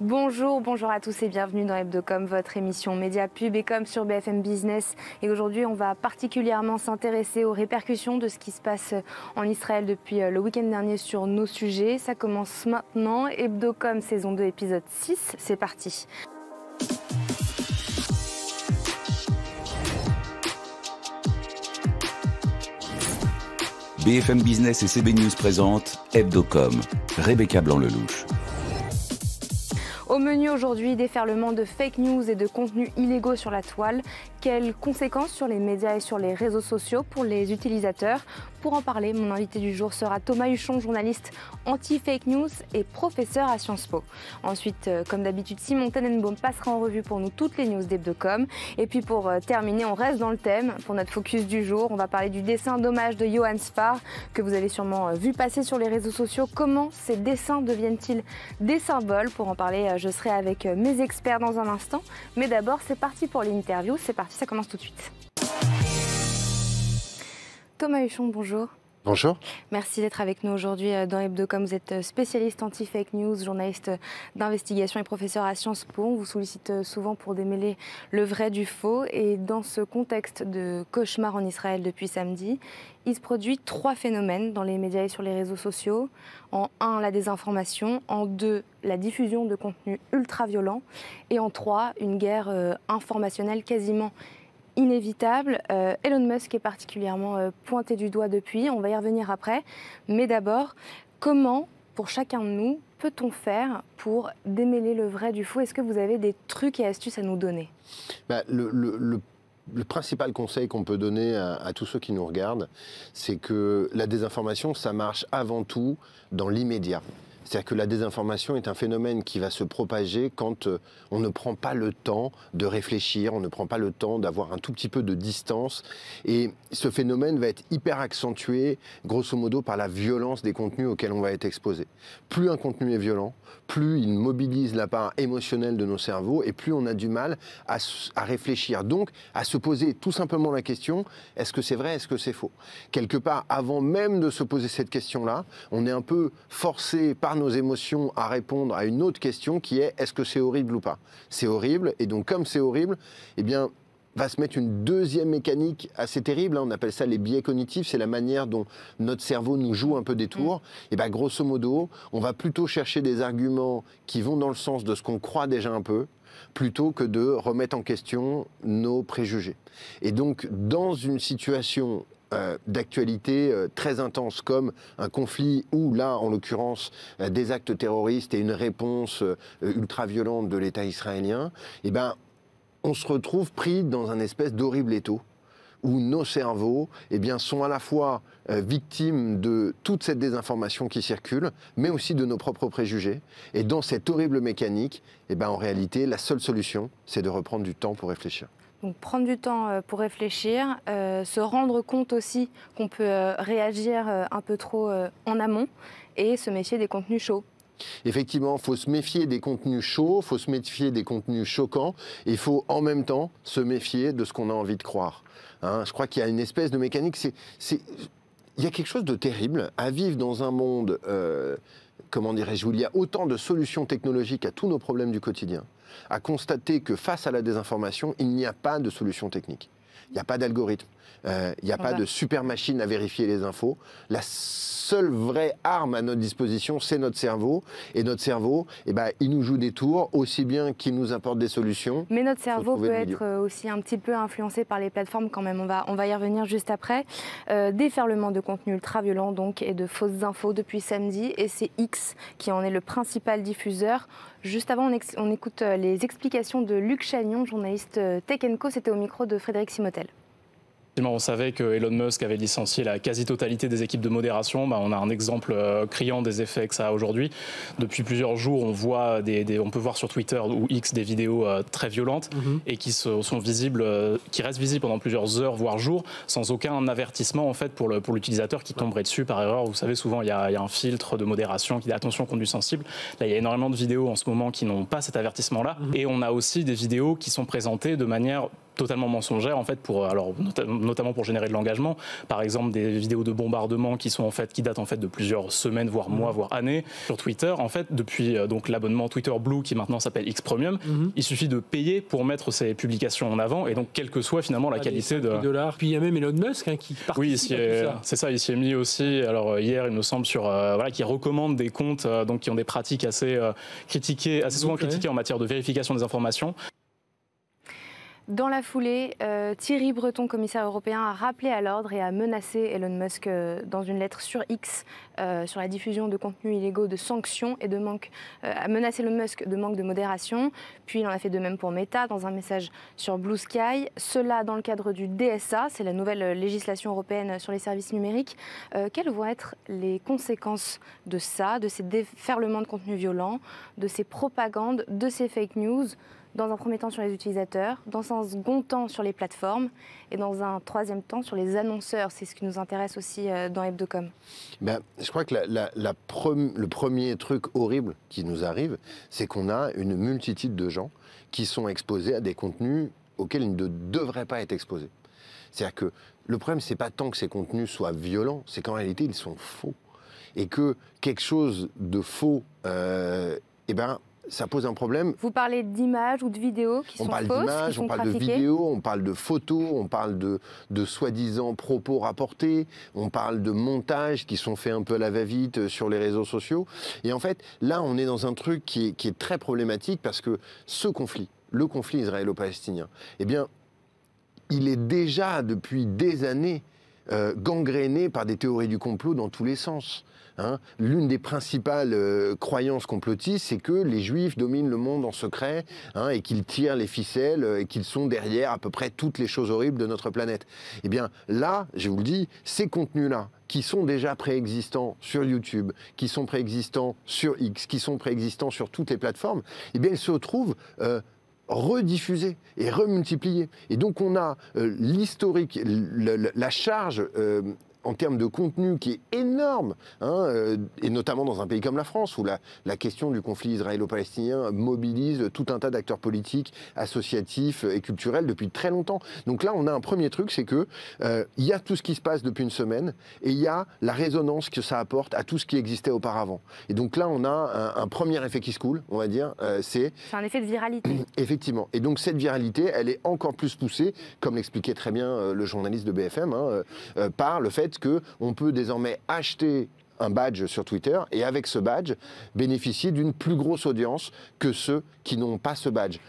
Bonjour à tous et bienvenue dans Hebdocom, votre émission média pub et com sur BFM Business. Et aujourd'hui, on va particulièrement s'intéresser aux répercussions de ce qui se passe en Israël depuis le week-end dernier sur nos sujets. Ça commence maintenant. Hebdocom saison 2 épisode 6, c'est parti. BFM Business et CB News présentent Hebdocom, Rebecca Blanc-Lelouch. Au menu aujourd'hui, déferlement de fake news et de contenus illégaux sur la toile. Quelles conséquences sur les médias et sur les réseaux sociaux pour les utilisateurs? Pour en parler, mon invité du jour sera Thomas Huchon, journaliste anti-fake news et professeur à Sciences Po. Ensuite, comme d'habitude, Simon Tenenbaum passera en revue pour nous toutes les news d'Hebdocom. Et puis pour terminer, on reste dans le thème. Pour notre focus du jour, on va parler du dessin d'hommage de Johann Sfar, que vous avez sûrement vu passer sur les réseaux sociaux. Comment ces dessins deviennent-ils des symboles? Pour en parler, je serai avec mes experts dans un instant. Mais d'abord, c'est parti pour l'interview. C'est parti, ça commence tout de suite. Thomas Huchon, bonjour. Bonjour. Merci d'être avec nous aujourd'hui dans Hebdocom. Vous êtes spécialiste anti-fake news, journaliste d'investigation et professeur à Sciences Po. On vous sollicite souvent pour démêler le vrai du faux. Et dans ce contexte de cauchemar en Israël depuis samedi, il se produit 3 phénomènes dans les médias et sur les réseaux sociaux. En 1, la désinformation. En 2, la diffusion de contenus ultra-violents. Et en 3, une guerre informationnelle quasiment inévitable. Elon Musk est particulièrement pointé du doigt depuis, on va y revenir après. Mais d'abord, comment, pour chacun de nous, peut-on faire pour démêler le vrai du faux? Est-ce que vous avez des trucs et astuces à nous donner? Le principal conseil qu'on peut donner à tous ceux qui nous regardent, c'est que la désinformation, ça marche avant tout dans l'immédiat. C'est-à-dire que la désinformation est un phénomène qui va se propager quand on ne prend pas le temps de réfléchir, on ne prend pas le temps d'avoir un tout petit peu de distance. Et ce phénomène va être hyper accentué, grosso modo, par la violence des contenus auxquels on va être exposé. Plus un contenu est violent, plus il mobilise la part émotionnelle de nos cerveaux et plus on a du mal à réfléchir. Donc, à se poser tout simplement la question, est-ce que c'est vrai, est-ce que c'est faux? Quelque part, avant même de se poser cette question-là, on est un peu forcé par nos émotions à répondre à une autre question qui est, est-ce que c'est horrible ou pas? C'est horrible, et donc comme c'est horrible, eh bien, va se mettre une deuxième mécanique assez terrible, on appelle ça les biais cognitifs, c'est la manière dont notre cerveau nous joue un peu des tours. Et bien grosso modo, on va plutôt chercher des arguments qui vont dans le sens de ce qu'on croit déjà un peu, plutôt que de remettre en question nos préjugés. Et donc dans une situation d'actualité très intense comme un conflit ou là en l'occurrence des actes terroristes et une réponse ultra-violente de l'État israélien, eh ben, on se retrouve pris dans un espèce d'horrible étau où nos cerveaux eh bien, sont à la fois victimes de toute cette désinformation qui circule, mais aussi de nos propres préjugés. Et dans cette horrible mécanique, eh ben, en réalité, la seule solution, c'est de reprendre du temps pour réfléchir. Donc prendre du temps pour réfléchir, se rendre compte aussi qu'on peut réagir un peu trop en amont et se méfier des contenus chauds. Effectivement, il faut se méfier des contenus chauds, il faut se méfier des contenus choquants, et il faut en même temps se méfier de ce qu'on a envie de croire. Hein, je crois qu'il y a une espèce de mécanique, il y a quelque chose de terrible à vivre dans un monde, comment dirais-je, où il y a autant de solutions technologiques à tous nos problèmes du quotidien, à constater que face à la désinformation, il n'y a pas de solution technique. Il n'y a pas d'algorithme, il n'y a pas de super machine à vérifier les infos. La seule vraie arme à notre disposition, c'est notre cerveau. Et notre cerveau, eh ben, il nous joue des tours, aussi bien qu'il nous apporte des solutions. Mais notre cerveau peut être aussi un petit peu influencé par les plateformes quand même. On va y revenir juste après. Déferlement de contenu ultra-violent donc, et de fausses infos depuis samedi. Et c'est X qui en est le principal diffuseur. Juste avant, on écoute les explications de Luc Chagnon, journaliste Tech & Co. C'était au micro de Frédéric Simotel. On savait que Elon Musk avait licencié la quasi-totalité des équipes de modération. On a un exemple criant des effets que ça a aujourd'hui. Depuis plusieurs jours, on voit on peut voir sur Twitter ou X des vidéos très violentes et qui sont visibles, qui restent visibles pendant plusieurs heures voire jours, sans aucun avertissement en fait pour l'utilisateur qui tomberait dessus par erreur. Vous savez, souvent il y a un filtre de modération qui dit attention contenu sensible. Là, il y a énormément de vidéos en ce moment qui n'ont pas cet avertissement-là. Et on a aussi des vidéos qui sont présentées de manière totalement mensongères en fait notamment pour générer de l'engagement. Par exemple, des vidéos de bombardement qui datent en fait de plusieurs semaines, voire mois, voire années sur Twitter. En fait, depuis donc l'abonnement Twitter Blue qui maintenant s'appelle X Premium, il suffit de payer pour mettre ces publications en avant et donc quelle que soit finalement la qualité de $. Puis il y a même Elon Musk qui participe à tout ça. C'est ça, il s'y est mis aussi. Alors hier, il me semble qui recommande des comptes donc qui ont des pratiques assez souvent critiquées en matière de vérification des informations. Dans la foulée, Thierry Breton, commissaire européen, a rappelé à l'ordre et a menacé Elon Musk dans une lettre sur X sur la diffusion de contenus illégaux, de sanctions et a menacé Elon Musk de manque de modération. Puis il en a fait de même pour Meta dans un message sur Blue Sky. Cela dans le cadre du DSA, c'est la nouvelle législation européenne sur les services numériques. Quelles vont être les conséquences de ça, de ces déferlements de contenus violents, de ces propagandes, de ces fake news ? Dans un premier temps sur les utilisateurs, dans un second temps sur les plateformes et dans un troisième temps sur les annonceurs. C'est ce qui nous intéresse aussi dans Hebdocom. Je crois que le premier truc horrible qui nous arrive, c'est qu'on a une multitude de gens qui sont exposés à des contenus auxquels ils ne devraient pas être exposés. C'est-à-dire que le problème, c'est pas tant que ces contenus soient violents, c'est qu'en réalité, ils sont faux. Et que quelque chose de faux, ça pose un problème. Vous parlez d'images ou de vidéos qui sont fausses, qui sont On parle d'images, on parle de vidéos, on parle de photos, on parle de soi-disant propos rapportés, on parle de montages qui sont faits un peu à la va-vite sur les réseaux sociaux. Et en fait, là, on est dans un truc qui est très problématique parce que ce conflit, le conflit israélo-palestinien, eh bien, il est déjà depuis des années gangréné par des théories du complot dans tous les sens. L'une des principales croyances complotistes, c'est que les Juifs dominent le monde en secret et qu'ils tirent les ficelles et qu'ils sont derrière à peu près toutes les choses horribles de notre planète. Eh bien là, je vous le dis, ces contenus-là, qui sont déjà préexistants sur YouTube, qui sont préexistants sur X, qui sont préexistants sur toutes les plateformes, eh bien ils se retrouvent rediffusés et remultipliés. Et donc on a l'historique, la charge en termes de contenu qui est énorme, et notamment dans un pays comme la France, où la question du conflit israélo-palestinien mobilise tout un tas d'acteurs politiques, associatifs et culturels depuis très longtemps. Donc là, on a un premier truc, c'est que il y a tout ce qui se passe depuis une semaine, et il y a la résonance que ça apporte à tout ce qui existait auparavant. Et donc là, on a un premier effet qui se coule, on va dire, c'est un effet de viralité. Effectivement. Et donc cette viralité, elle est encore plus poussée, comme l'expliquait très bien le journaliste de BFM, par le fait qu'on peut désormais acheter un badge sur Twitter et avec ce badge bénéficier d'une plus grosse audience que ceux qui n'ont pas ce badge.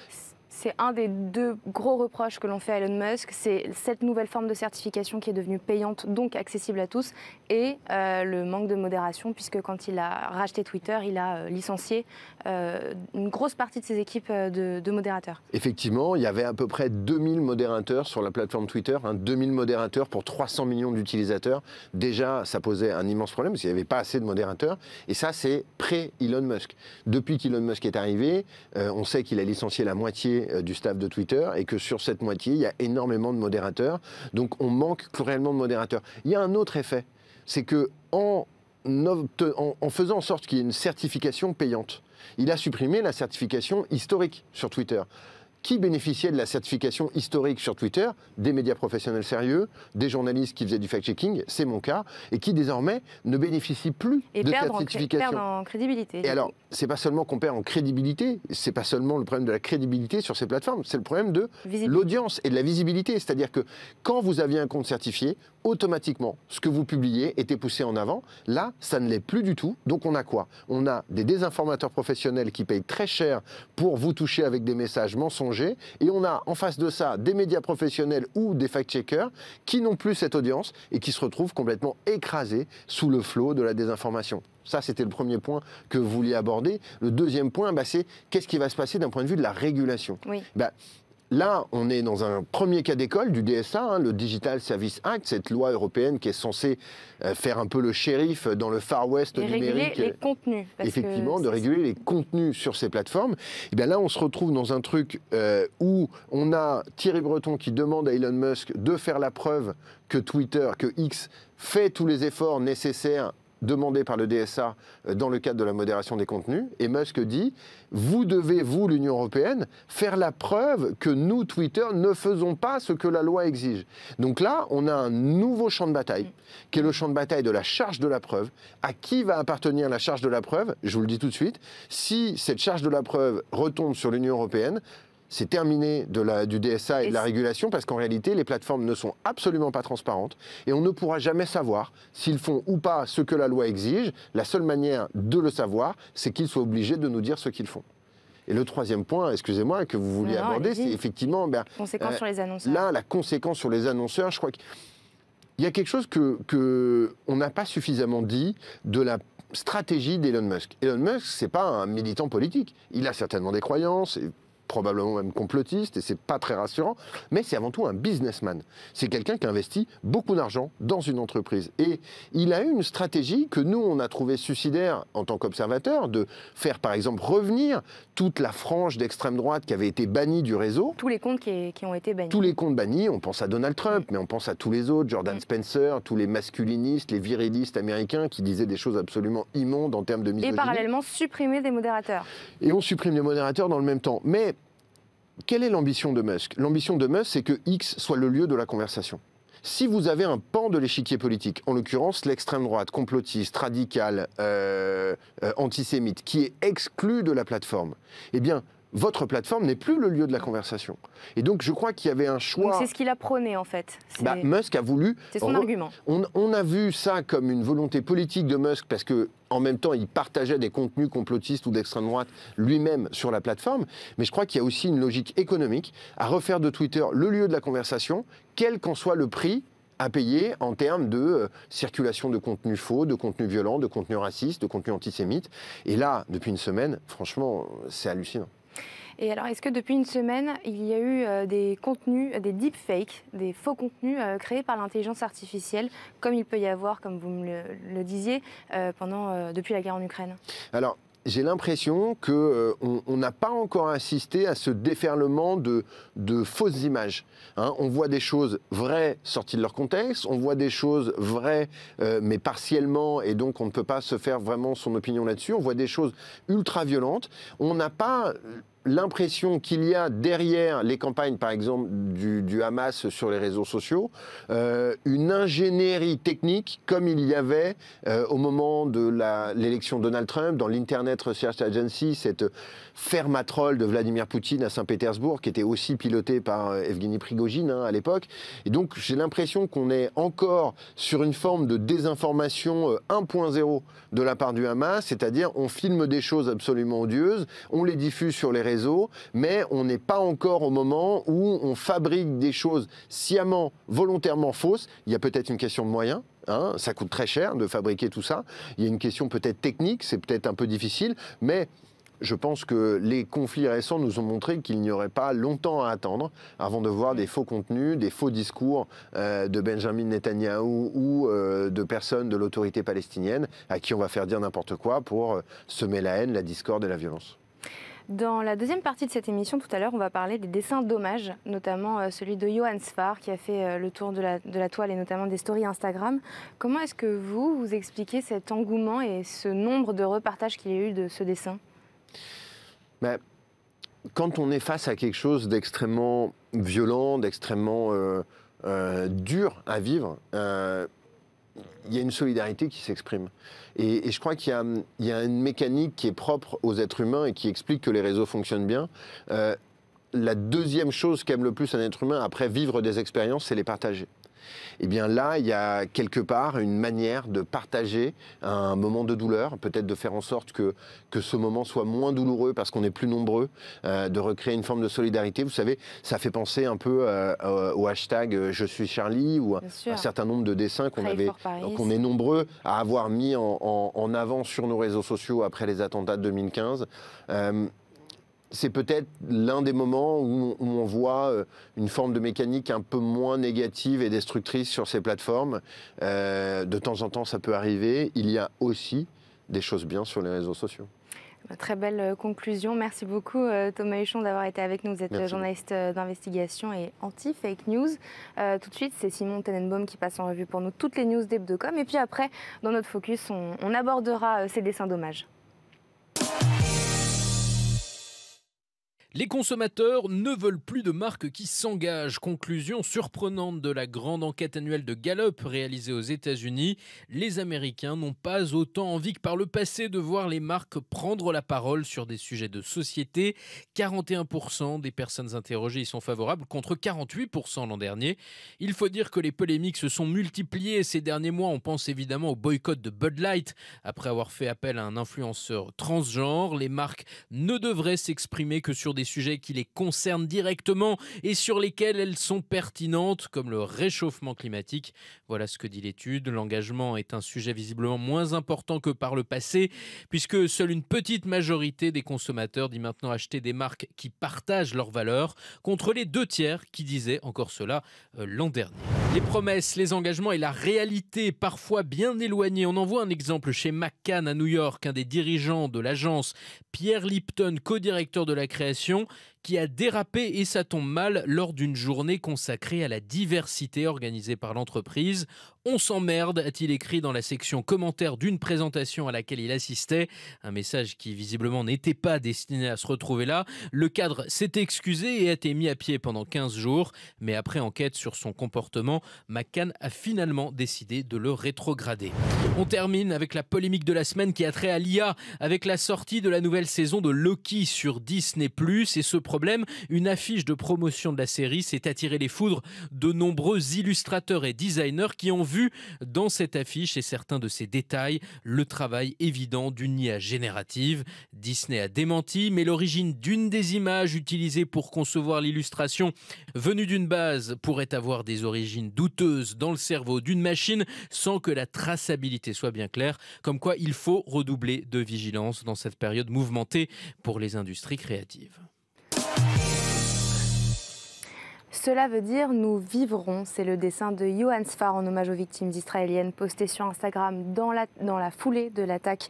C'est un des deux gros reproches que l'on fait à Elon Musk, c'est cette nouvelle forme de certification qui est devenue payante, donc accessible à tous, et le manque de modération, puisque quand il a racheté Twitter, il a licencié une grosse partie de ses équipes de modérateurs. Effectivement, il y avait à peu près 2000 modérateurs sur la plateforme Twitter, 2000 modérateurs pour 300 millions d'utilisateurs. Déjà, ça posait un immense problème, parce qu'il n'y avait pas assez de modérateurs, et ça, c'est pré-Elon Musk. Depuis qu'Elon Musk est arrivé, on sait qu'il a licencié la moitié du staff de Twitter et que sur cette moitié, il y a énormément de modérateurs. Donc on manque réellement de modérateurs. Il y a un autre effet, c'est que en faisant en sorte qu'il y ait une certification payante, il a supprimé la certification historique sur Twitter. Qui bénéficiait de la certification historique sur Twitter? Des médias professionnels sérieux, des journalistes qui faisaient du fact-checking, c'est mon cas, et qui désormais ne bénéficient plus de cette certification. Et perdent en crédibilité. Et alors, c'est pas seulement qu'on perd en crédibilité, c'est pas seulement le problème de la crédibilité sur ces plateformes, c'est le problème de l'audience et de la visibilité. C'est-à-dire que quand vous aviez un compte certifié, automatiquement, ce que vous publiez était poussé en avant. Là, ça ne l'est plus du tout. Donc on a quoi? On a des désinformateurs professionnels qui payent très cher pour vous toucher avec des messages mensongers. Et on a en face de ça des médias professionnels ou des fact-checkers qui n'ont plus cette audience et qui se retrouvent complètement écrasés sous le flot de la désinformation. Ça, c'était le premier point que vous vouliez aborder. Le deuxième point, c'est qu'est-ce qui va se passer d'un point de vue de la régulation? Oui. Là, on est dans un premier cas d'école du DSA, le Digital Service Act, cette loi européenne qui est censée faire un peu le shérif dans le Far West numérique. Réguler les contenus. Effectivement, de réguler les contenus sur ces plateformes. Et bien là, on se retrouve dans un truc où on a Thierry Breton qui demande à Elon Musk de faire la preuve que Twitter, que X fait tous les efforts nécessaires demandé par le DSA dans le cadre de la modération des contenus. Et Musk dit, vous devez, vous, l'Union européenne, faire la preuve que nous, Twitter, ne faisons pas ce que la loi exige. Donc là, on a un nouveau champ de bataille, qui est le champ de bataille de la charge de la preuve. À qui va appartenir la charge de la preuve? Je vous le dis tout de suite. Si cette charge de la preuve retombe sur l'Union européenne, c'est terminé du DSA et de la régulation, parce qu'en réalité, les plateformes ne sont absolument pas transparentes et on ne pourra jamais savoir s'ils font ou pas ce que la loi exige. La seule manière de le savoir, c'est qu'ils soient obligés de nous dire ce qu'ils font. Et le troisième point, excusez-moi, que vous vouliez aborder, c'est effectivement... conséquence sur les annonceurs. Là, la conséquence sur les annonceurs, je crois qu'il y a quelque chose qu'on n'a pas suffisamment dit de la stratégie d'Elon Musk. Elon Musk, c'est pas un militant politique. Il a certainement des croyances, probablement même complotiste, et c'est pas très rassurant, mais c'est avant tout un businessman. C'est quelqu'un qui investit beaucoup d'argent dans une entreprise. Et il a eu une stratégie que nous, on a trouvé suicidaire en tant qu'observateurs, de faire par exemple revenir toute la frange d'extrême droite qui avait été bannie du réseau. Tous les comptes qui ont été bannis. Tous les comptes bannis, on pense à Donald Trump, mais on pense à tous les autres, Jordan Spencer, tous les masculinistes, les virilistes américains qui disaient des choses absolument immondes en termes de misogynie. Et parallèlement, supprimer des modérateurs. Et on supprime les modérateurs dans le même temps. Mais quelle est l'ambition de Musk? L'ambition de Musk, c'est que X soit le lieu de la conversation. Si vous avez un pan de l'échiquier politique, en l'occurrence l'extrême droite, complotiste, radicale, antisémite, qui est exclu de la plateforme, eh bien, votre plateforme n'est plus le lieu de la conversation. Et donc, je crois qu'il y avait un choix... Donc, c'est ce qu'il a prôné, en fait. Musk a voulu... C'est son argument. On a vu ça comme une volonté politique de Musk, parce que en même temps, il partageait des contenus complotistes ou d'extrême droite lui-même sur la plateforme. Mais je crois qu'il y a aussi une logique économique à refaire de Twitter le lieu de la conversation, quel qu'en soit le prix à payer en termes de circulation de contenus faux, de contenus violents, de contenus racistes, de contenus antisémites. Et là, depuis une semaine, franchement, c'est hallucinant. Et alors, est-ce que depuis une semaine, il y a eu des contenus, des deepfakes, des faux contenus créés par l'intelligence artificielle, comme il peut y avoir, comme vous me le disiez, depuis la guerre en Ukraine? Alors, j'ai l'impression qu'on n'a pas encore assisté à ce déferlement de fausses images. On voit des choses vraies sorties de leur contexte, on voit des choses vraies mais partiellement, et donc on ne peut pas se faire vraiment son opinion là-dessus. On voit des choses ultra violentes. On n'a pas l'impression qu'il y a derrière les campagnes, par exemple, du Hamas sur les réseaux sociaux, une ingénierie technique comme il y avait au moment de l'élection de Donald Trump, dans l'Internet Research Agency, cette ferme à trolls de Vladimir Poutine à Saint-Pétersbourg, qui était aussi pilotée par Evgeny Prigojine à l'époque. Et donc, j'ai l'impression qu'on est encore sur une forme de désinformation 1.0 de la part du Hamas, c'est-à-dire on filme des choses absolument odieuses, on les diffuse sur les réseaux, mais on n'est pas encore au moment où on fabrique des choses sciemment, volontairement fausses. Il y a peut-être une question de moyens. Ça coûte très cher de fabriquer tout ça. Il y a une question peut-être technique, c'est peut-être un peu difficile, mais je pense que les conflits récents nous ont montré qu'il n'y aurait pas longtemps à attendre avant de voir des faux contenus, des faux discours de Benjamin Netanyahou ou de personnes de l'autorité palestinienne à qui on va faire dire n'importe quoi pour semer la haine, la discorde et la violence. Dans la deuxième partie de cette émission, tout à l'heure, on va parler des dessins d'hommage, notamment celui de Johann Sfar, qui a fait le tour de la toile et notamment des stories Instagram. Comment est-ce que vous expliquez cet engouement et ce nombre de repartages qu'il y a eu de ce dessin ? Quand on est face à quelque chose d'extrêmement violent, d'extrêmement dur à vivre, il y a une solidarité qui s'exprime. Et je crois qu'il y a une mécanique qui est propre aux êtres humains et qui explique que les réseaux fonctionnent bien. La deuxième chose qu'aime le plus un être humain après vivre des expériences, c'est les partager. Et bien là, il y a quelque part une manière de partager un moment de douleur, peut-être de faire en sorte que ce moment soit moins douloureux parce qu'on est plus nombreux, de recréer une forme de solidarité. Vous savez, ça fait penser un peu au hashtag « Je suis Charlie » ou un certain nombre de dessins qu'on est nombreux à avoir mis en avant sur nos réseaux sociaux après les attentats de 2015. C'est peut-être l'un des moments où on voit une forme de mécanique un peu moins négative et destructrice sur ces plateformes. De temps en temps, ça peut arriver. Il y a aussi des choses bien sur les réseaux sociaux. Très belle conclusion. Merci beaucoup Thomas Huchon d'avoir été avec nous. Vous êtes journaliste d'investigation et anti-fake news. Tout de suite, c'est Simon Tenenbaum qui passe en revue pour nous toutes les news d'Hebdocom. Et puis après, dans notre focus, on abordera ces dessins d'hommage. Les consommateurs ne veulent plus de marques qui s'engagent. Conclusion surprenante de la grande enquête annuelle de Gallup réalisée aux États-Unis. Les Américains n'ont pas autant envie que par le passé de voir les marques prendre la parole sur des sujets de société. 41% des personnes interrogées y sont favorables contre 48% l'an dernier. Il faut dire que les polémiques se sont multipliées ces derniers mois. On pense évidemment au boycott de Bud Light. Après avoir fait appel à un influenceur transgenre, les marques ne devraient s'exprimer que sur des sujets qui les concernent directement et sur lesquels elles sont pertinentes, comme le réchauffement climatique. Voilà ce que dit l'étude. L'engagement est un sujet visiblement moins important que par le passé, puisque seule une petite majorité des consommateurs dit maintenant acheter des marques qui partagent leurs valeurs, contre les 2/3 qui disaient encore cela l'an dernier. Les promesses, les engagements et la réalité, parfois bien éloignés. On en voit un exemple chez McCann à New York, un des dirigeants de l'agence, Pierre Lipton, co-directeur de la création, qui a dérapé, et ça tombe mal, lors d'une journée consacrée à la diversité organisée par l'entreprise. On s'emmerde, a-t-il écrit dans la section commentaires d'une présentation à laquelle il assistait. Un message qui visiblement n'était pas destiné à se retrouver là. Le cadre s'est excusé et a été mis à pied pendant 15 jours. Mais après enquête sur son comportement, McCann a finalement décidé de le rétrograder. On termine avec la polémique de la semaine qui a trait à l'IA, avec la sortie de la nouvelle saison de Loki sur Disney+. Et ce problème, une affiche de promotion de la série s'est attiré les foudres de nombreux illustrateurs et designers qui ont vu dans cette affiche et certains de ses détails le travail évident d'une IA générative. Disney a démenti, mais l'origine d'une des images utilisées pour concevoir l'illustration venue d'une base pourrait avoir des origines douteuses dans le cerveau d'une machine sans que la traçabilité soit bien claire. Comme quoi, il faut redoubler de vigilance dans cette période mouvementée pour les industries créatives. Cela veut dire « Nous vivrons ». C'est le dessin de Johan Sfar en hommage aux victimes israéliennes posté sur Instagram dans la foulée de l'attaque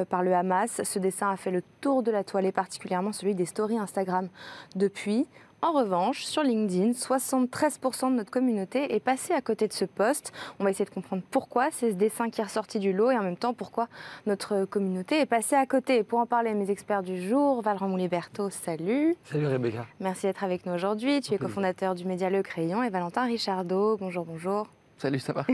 par le Hamas. Ce dessin a fait le tour de la toile et particulièrement celui des stories Instagram depuis. En revanche, sur LinkedIn, 73% de notre communauté est passée à côté de ce post. On va essayer de comprendre pourquoi c'est ce dessin qui est ressorti du lot et en même temps pourquoi notre communauté est passée à côté. Et pour en parler, mes experts du jour, Valran Mouliberto, salut. Salut Rebecca. Merci d'être avec nous aujourd'hui. Tu es cofondateur du média Le Crayon et Valentin Richardot. Bonjour, bonjour. Salut, ça va.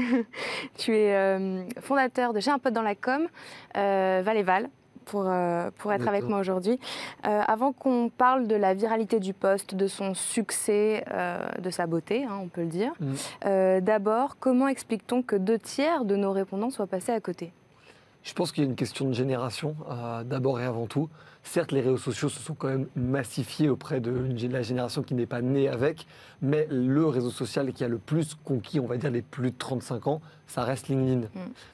Tu es fondateur de J'ai un pote dans la com, Val et Val. Pour être avec moi aujourd'hui. Avant qu'on parle de la viralité du post, de son succès, de sa beauté, on peut le dire, d'abord, comment explique-t-on que 2/3 de nos répondants soient passés à côté ? Je pense qu'il y a une question de génération, d'abord et avant tout. Certes, les réseaux sociaux se sont quand même massifiés auprès de la génération qui n'est pas née avec, mais le réseau social qui a le plus conquis, on va dire les plus de 35 ans, ça reste LinkedIn.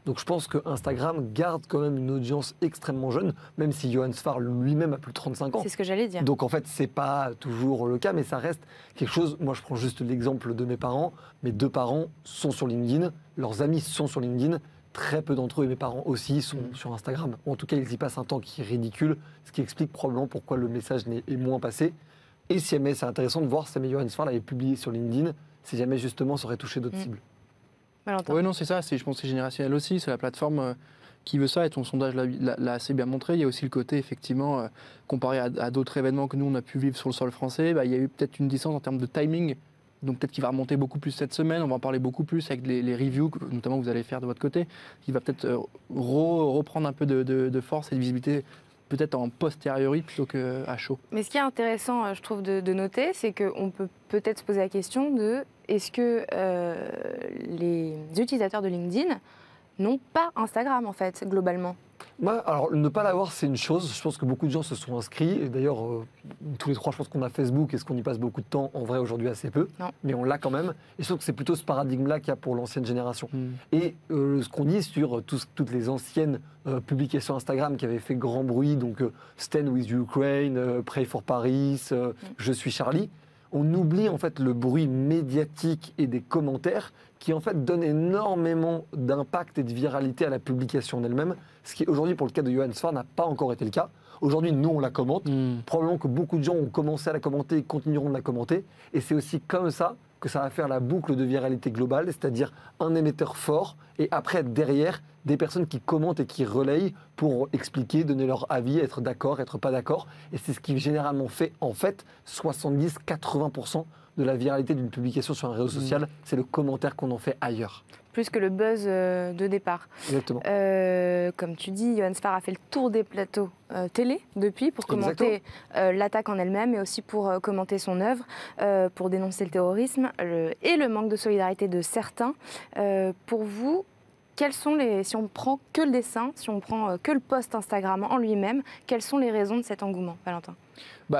Donc je pense que Instagram garde quand même une audience extrêmement jeune, même si Johan Sfar lui-même a plus de 35 ans. C'est ce que j'allais dire. Donc en fait, c'est pas toujours le cas, mais ça reste quelque chose. Moi, je prends juste l'exemple de mes parents. Mes 2 parents sont sur LinkedIn, leurs amis sont sur LinkedIn. Très peu d'entre eux et mes parents aussi sont sur Instagram. En tout cas, ils y passent un temps qui est ridicule, ce qui explique probablement pourquoi le message est moins passé. Et si jamais c'est intéressant de voir si Johan Sfar l'avait publié sur LinkedIn, si jamais justement ça aurait touché d'autres cibles. Oui, non, c'est ça. Je pense que c'est générationnel aussi. C'est la plateforme qui veut ça et ton sondage l'a assez bien montré. Il y a aussi le côté, effectivement, comparé à d'autres événements que nous, on a pu vivre sur le sol français, il y a eu peut-être une distance en termes de timing. Donc peut-être qu'il va remonter beaucoup plus cette semaine, on va en parler beaucoup plus avec les reviews, notamment que vous allez faire de votre côté. Il va peut-être reprendre un peu de force et de visibilité peut-être en posteriori plutôt qu'à chaud. Mais ce qui est intéressant, je trouve, de noter, c'est qu'on peut peut-être se poser la question de est-ce que les utilisateurs de LinkedIn n'ont pas Instagram, en fait, globalement ? Alors, ne pas l'avoir, c'est une chose. Je pense que beaucoup de gens se sont inscrits. Et d'ailleurs, tous les trois, je pense qu'on a Facebook. Est-ce qu'on y passe beaucoup de temps ? En vrai, aujourd'hui, assez peu. Non. Mais on l'a quand même. Et je trouve que c'est plutôt ce paradigme-là qu'il y a pour l'ancienne génération. Et ce qu'on dit sur toutes les anciennes publications Instagram qui avaient fait grand bruit, donc Stand with Ukraine, Pray for Paris, Je suis Charlie, on oublie en fait le bruit médiatique et des commentaires qui en fait donnent énormément d'impact et de viralité à la publication en elle-même, ce qui aujourd'hui pour le cas de Johann Sfar n'a pas encore été le cas. Aujourd'hui, nous, on la commente. Probablement que beaucoup de gens ont commencé à la commenter et continueront de la commenter. Et c'est aussi comme ça que ça va faire la boucle de viralité globale, c'est-à-dire un émetteur fort et après, derrière, des personnes qui commentent et qui relayent pour expliquer, donner leur avis, être d'accord, être pas d'accord. Et c'est ce qui généralement fait, en fait, 70-80% de la viralité d'une publication sur un réseau social. C'est le commentaire qu'on en fait ailleurs. Plus que le buzz de départ. Exactement. Comme tu dis, Johann Sfar a fait le tour des plateaux télé depuis pour commenter l'attaque en elle-même, mais aussi pour commenter son œuvre, pour dénoncer le terrorisme et le manque de solidarité de certains. Pour vous, quels sont si on prend que le dessin, si on prend que le post Instagram en lui-même, quelles sont les raisons de cet engouement, Valentin?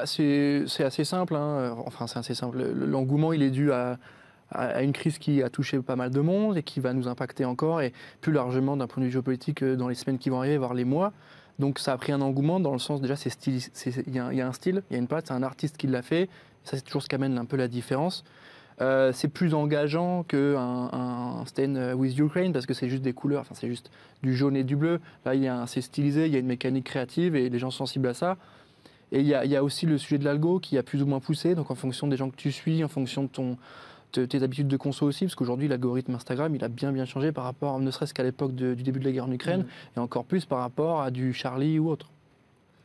C'est assez simple, hein. Enfin c'est assez simple. L'engouement il est dû à une crise qui a touché pas mal de monde et qui va nous impacter encore et plus largement d'un point de vue géopolitique dans les semaines qui vont arriver, voire les mois. Donc ça a pris un engouement dans le sens déjà il y a un style, il y a une patte, c'est un artiste qui l'a fait. Ça c'est toujours ce qui amène un peu la différence. C'est plus engageant qu'un Stand with Ukraine parce que c'est juste des couleurs, enfin c'est juste du jaune et du bleu. Là c'est stylisé, il y a une mécanique créative et les gens sont sensibles à ça. Et il y a aussi le sujet de l'algo qui a plus ou moins poussé, donc en fonction des gens que tu suis, en fonction de tes habitudes de conso aussi, parce qu'aujourd'hui l'algorithme Instagram il a bien changé par rapport, ne serait-ce qu'à l'époque du début de la guerre en Ukraine, et encore plus par rapport à du Charlie ou autre.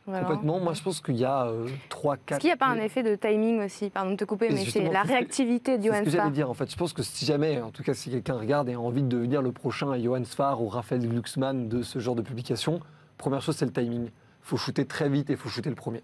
Voilà. Complètement. Moi, je pense qu'il y a 3-4... Est-ce qu'il n'y a pas un effet de timing aussi? Pardon de te couper, mais c'est la réactivité de Johann Sfar. C'est ce que j'allais dire, en fait. Je pense que si jamais, en tout cas, si quelqu'un regarde et a envie de devenir le prochain Johann Sfar ou Raphaël Glucksmann de ce genre de publication, première chose, c'est le timing. Il faut shooter très vite et il faut shooter le premier.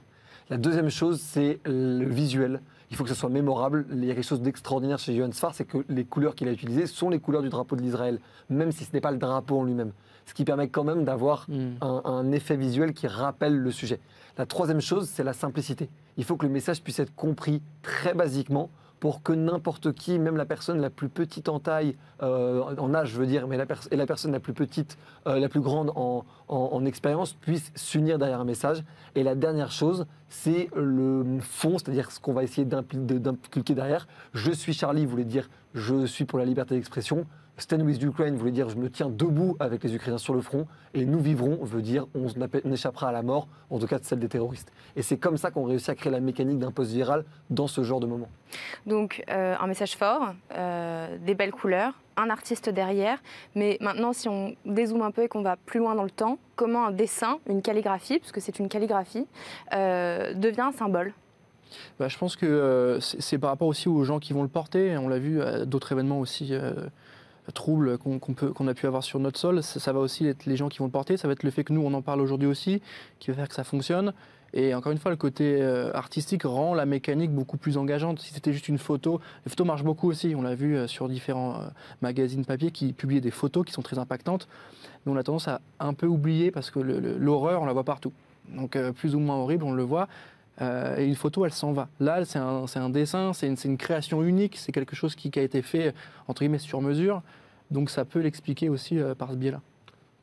La deuxième chose, c'est le visuel. Il faut que ce soit mémorable. Il y a quelque chose d'extraordinaire chez Johann Sfar, c'est que les couleurs qu'il a utilisées sont les couleurs du drapeau de l'Israël, même si ce n'est pas le drapeau en lui-même. Ce qui permet quand même d'avoir un effet visuel qui rappelle le sujet. La troisième chose, c'est la simplicité. Il faut que le message puisse être compris très basiquement pour que n'importe qui, même la personne la plus petite en taille, en âge je veux dire, mais la personne la plus petite, la plus grande en expérience, puisse s'unir derrière un message. Et la dernière chose, c'est le fond, c'est-à-dire ce qu'on va essayer d'inculquer derrière. Je suis Charlie voulait dire je suis pour la liberté d'expression. Stand with Ukraine voulait dire je me tiens debout avec les Ukrainiens sur le front, et nous vivrons veut dire on échappera à la mort, en tout cas de celle des terroristes. Et c'est comme ça qu'on réussit à créer la mécanique d'un post viral dans ce genre de moment. Donc un message fort, des belles couleurs, un artiste derrière, mais maintenant si on dézoome un peu et qu'on va plus loin dans le temps, comment un dessin, une calligraphie, puisque c'est une calligraphie, devient un symbole? Je pense que c'est par rapport aussi aux gens qui vont le porter. On l'a vu à d'autres événements aussi troubles qu'on a pu avoir sur notre sol. Ça va aussi être les gens qui vont le porter. Ça va être le fait que nous, on en parle aujourd'hui aussi, qui va faire que ça fonctionne. Et encore une fois, le côté artistique rend la mécanique beaucoup plus engageante. Si c'était juste une photo, les photos marchent beaucoup aussi. On l'a vu sur différents magazines papier qui publient des photos qui sont très impactantes. Mais on a tendance à un peu oublier parce que l'horreur, on la voit partout. Donc plus ou moins horrible, on le voit. Et une photo, elle s'en va. Là, c'est un dessin, c'est une création unique, c'est quelque chose qui a été fait, entre guillemets, sur mesure. Donc ça peut l'expliquer aussi par ce biais-là.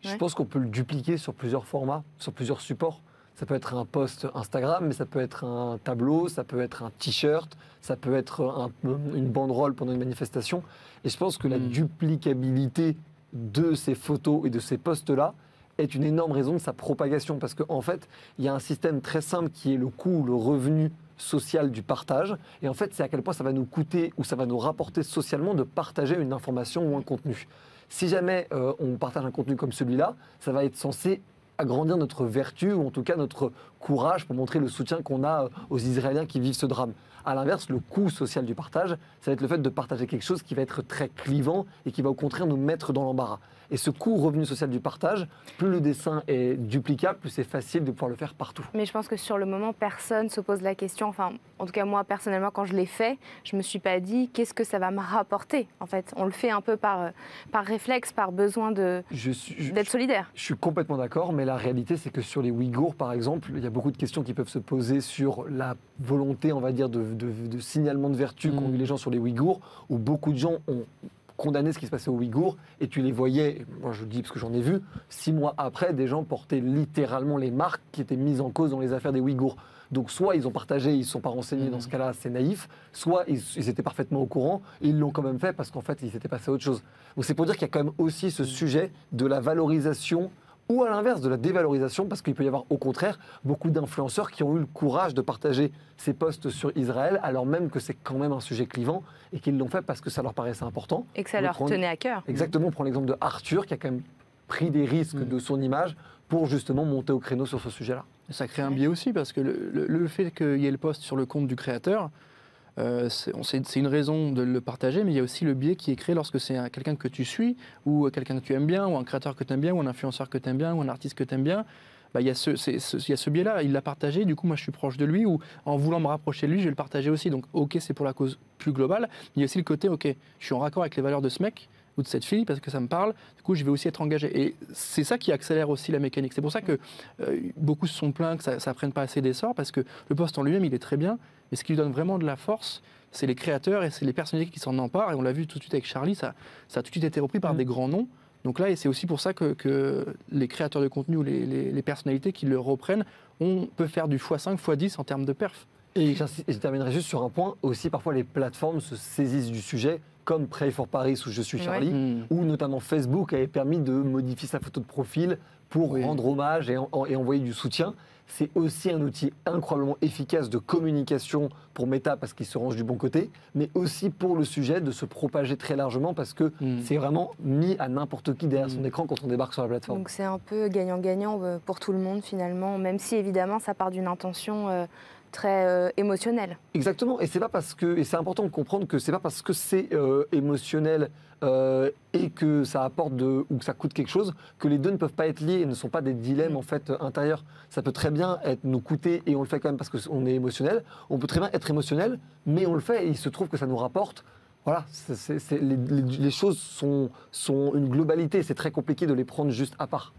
Je pense qu'on peut le dupliquer sur plusieurs formats, sur plusieurs supports. Ça peut être un post Instagram, mais ça peut être un tableau, ça peut être un t-shirt, ça peut être une banderole pendant une manifestation. Et je pense que la duplicabilité de ces photos et de ces posts-là est une énorme raison de sa propagation. Parce qu'en fait, il y a un système très simple qui est le coût, le revenu social du partage. Et en fait, c'est à quel point ça va nous coûter ou ça va nous rapporter socialement de partager une information ou un contenu. Si jamais on partage un contenu comme celui-là, ça va être censé agrandir notre vertu ou en tout cas notre courage pour montrer le soutien qu'on a aux Israéliens qui vivent ce drame. À l'inverse, le coût social du partage, ça va être le fait de partager quelque chose qui va être très clivant et qui va au contraire nous mettre dans l'embarras. Et ce coût revenu social du partage, plus le dessin est duplicable, plus c'est facile de pouvoir le faire partout. Mais je pense que sur le moment, personne ne se pose la question. Enfin, en tout cas, moi, personnellement, quand je l'ai fait, je ne me suis pas dit qu'est-ce que ça va me rapporter. En fait, on le fait un peu par réflexe, par besoin d'être solidaire. Je suis complètement d'accord, mais la réalité, c'est que sur les Ouïghours, par exemple, il y a beaucoup de questions qui peuvent se poser sur la volonté, on va dire, de signalement de vertu qu'ont eu les gens sur les Ouïghours, où beaucoup de gens ont condamné ce qui se passait aux Ouïghours, et tu les voyais, moi je le dis parce que j'en ai vu, 6 mois après, des gens portaient littéralement les marques qui étaient mises en cause dans les affaires des Ouïghours. Donc soit ils ont partagé, ils ne se sont pas renseignés, dans ce cas-là c'est naïf, soit ils étaient parfaitement au courant, et ils l'ont quand même fait parce qu'en fait il s'était passé autre chose. Donc c'est pour dire qu'il y a quand même aussi ce sujet de la valorisation, ou à l'inverse de la dévalorisation, parce qu'il peut y avoir au contraire beaucoup d'influenceurs qui ont eu le courage de partager ces posts sur Israël, alors même que c'est quand même un sujet clivant, et qu'ils l'ont fait parce que ça leur paraissait important. Et que ça leur tenait à cœur. Exactement, on prend l'exemple de Arthur, qui a quand même pris des risques de son image pour justement monter au créneau sur ce sujet-là. Ça crée un biais aussi, parce que le fait qu'il y ait le post sur le compte du créateur, c'est une raison de le partager, mais il y a aussi le biais qui est créé lorsque c'est quelqu'un que tu suis, ou quelqu'un que tu aimes bien, ou un créateur que tu aimes bien, ou un influenceur que tu aimes bien, ou un artiste que tu aimes bien. Il y a ce biais-là, il l'a partagé, du coup moi je suis proche de lui, ou en voulant me rapprocher de lui, je vais le partager aussi. Donc ok, c'est pour la cause plus globale, mais il y a aussi le côté, ok, je suis en raccord avec les valeurs de ce mec, ou de cette fille, parce que ça me parle, du coup je vais aussi être engagé. Et c'est ça qui accélère aussi la mécanique. C'est pour ça que beaucoup se sont plaints que ça ne prenne pas assez d'essor, parce que le poste en lui-même, il est très bien, mais ce qui lui donne vraiment de la force, c'est les créateurs et c'est les personnalités qui s'en emparent. Et on l'a vu tout de suite avec Charlie, ça a tout de suite été repris par des grands noms. Donc là, et c'est aussi pour ça que les créateurs de contenu ou les personnalités qui le reprennent, on peut faire du x5, x10 en termes de perf. Et je terminerai juste sur un point, aussi parfois les plateformes se saisissent du sujet, comme Pray for Paris ou Je suis Charlie, où notamment Facebook avait permis de modifier sa photo de profil pour rendre hommage et envoyer du soutien. C'est aussi un outil incroyablement efficace de communication pour Meta parce qu'il se range du bon côté, mais aussi pour le sujet de se propager très largement parce que c'est vraiment mis à n'importe qui derrière son écran quand on débarque sur la plateforme. Donc c'est un peu gagnant-gagnant pour tout le monde finalement, même si évidemment ça part d'une intention très émotionnelle. Exactement, et c'est pas parce que, et c'est important de comprendre que c'est pas parce que c'est émotionnel et que ça apporte ou que ça coûte quelque chose que les deux ne peuvent pas être liés et ne sont pas des dilemmes en fait intérieurs. Ça peut très bien nous coûter et on le fait quand même parce qu'on est émotionnel. On peut très bien être émotionnel, mais on le fait et il se trouve que ça nous rapporte. Voilà, les choses sont une globalité. C'est très compliqué de les prendre juste à part.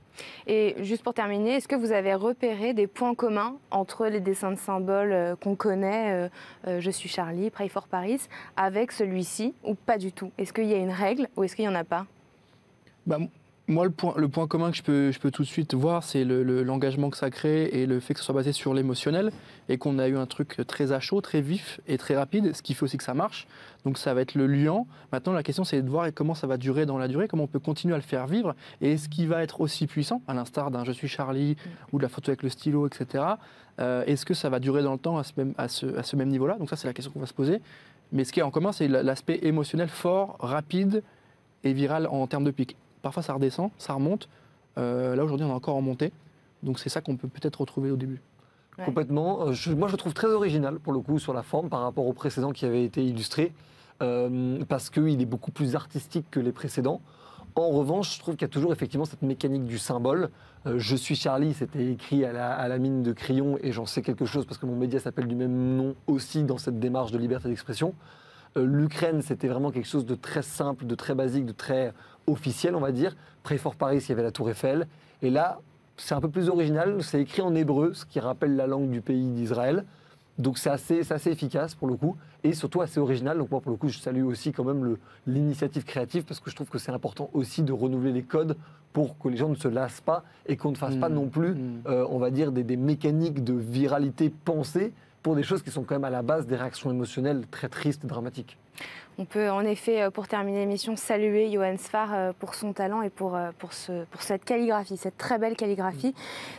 Et juste pour terminer, est-ce que vous avez repéré des points communs entre les dessins de symboles qu'on connaît, Je suis Charlie, Pray for Paris, avec celui-ci, ou pas du tout? Est-ce qu'il y a une règle ou est-ce qu'il n'y en a pas? Moi, le point commun que je peux tout de suite voir, c'est l'engagement que ça crée et le fait que ce soit basé sur l'émotionnel et qu'on a eu un truc très à chaud, très vif et très rapide, ce qui fait aussi que ça marche. Donc ça va être le liant. Maintenant, la question, c'est de voir comment ça va durer dans la durée, comment on peut continuer à le faire vivre et est-ce qu'il va être aussi puissant, à l'instar d'un Je suis Charlie ou de la photo avec le stylo, etc. Est-ce que ça va durer dans le temps à ce même niveau-là? Donc ça, c'est la question qu'on va se poser. Mais ce qui est en commun, c'est l'aspect émotionnel fort, rapide et viral en termes de pic. Parfois, ça redescend, ça remonte. Là, aujourd'hui, on est encore en montée. Donc, c'est ça qu'on peut peut-être retrouver au début. Ouais. Complètement. Moi, je le trouve très original, pour le coup, sur la forme, par rapport au précédent qui avait été illustré, parce qu'il est beaucoup plus artistique que les précédents. En revanche, je trouve qu'il y a toujours effectivement cette mécanique du symbole. Je suis Charlie, c'était écrit à la mine de crayon, et j'en sais quelque chose, parce que mon média s'appelle du même nom aussi dans cette démarche de liberté d'expression. L'Ukraine, c'était vraiment quelque chose de très simple, de très basique, de très officiel, on va dire. Pray for Paris, il y avait la Tour Eiffel. Et là, c'est un peu plus original. C'est écrit en hébreu, ce qui rappelle la langue du pays d'Israël. Donc c'est assez efficace pour le coup. Et surtout assez original. Donc moi, pour le coup, je salue aussi quand même l'initiative créative parce que je trouve que c'est important aussi de renouveler les codes pour que les gens ne se lassent pas et qu'on ne fasse pas non plus, on va dire, des mécaniques de viralité pensées pour des choses qui sont quand même à la base des réactions émotionnelles très tristes et dramatiques. On peut en effet, pour terminer l'émission, saluer Johan Sfar pour son talent et pour cette calligraphie, cette très belle calligraphie.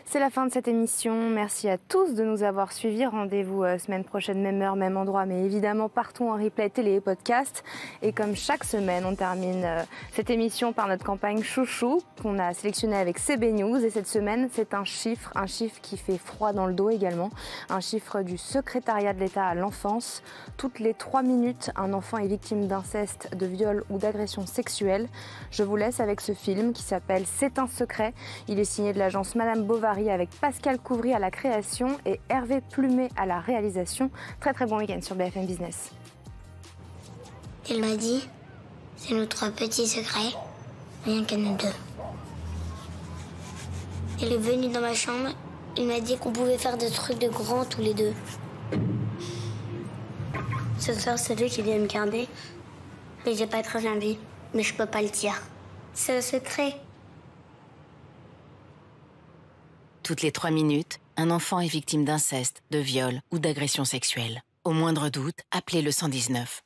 C'est la fin de cette émission. Merci à tous de nous avoir suivis. Rendez-vous semaine prochaine, même heure, même endroit, mais évidemment partout en replay, télé et podcast. Et comme chaque semaine, on termine cette émission par notre campagne Chouchou qu'on a sélectionnée avec CB News. Et cette semaine, c'est un chiffre qui fait froid dans le dos également. Un chiffre du secrétariat de l'État à l'enfance. Toutes les 3 minutes, un enfant est victime d'inceste, de viol ou d'agression sexuelle. Je vous laisse avec ce film qui s'appelle C'est un secret. Il est signé de l'agence Madame Bovary avec Pascal Couvry à la création et Hervé Plumet à la réalisation. Très très bon week-end sur BFM Business. Il m'a dit, c'est nos 3 petits secrets, rien qu'à nous 2. Il est venu dans ma chambre, il m'a dit qu'on pouvait faire des trucs de grands tous les 2. Ce soir, c'est lui qui vient me garder. Mais j'ai pas très envie. Mais je peux pas le dire. C'est un secret. Toutes les 3 minutes, un enfant est victime d'inceste, de viol ou d'agression sexuelle. Au moindre doute, appelez le 119.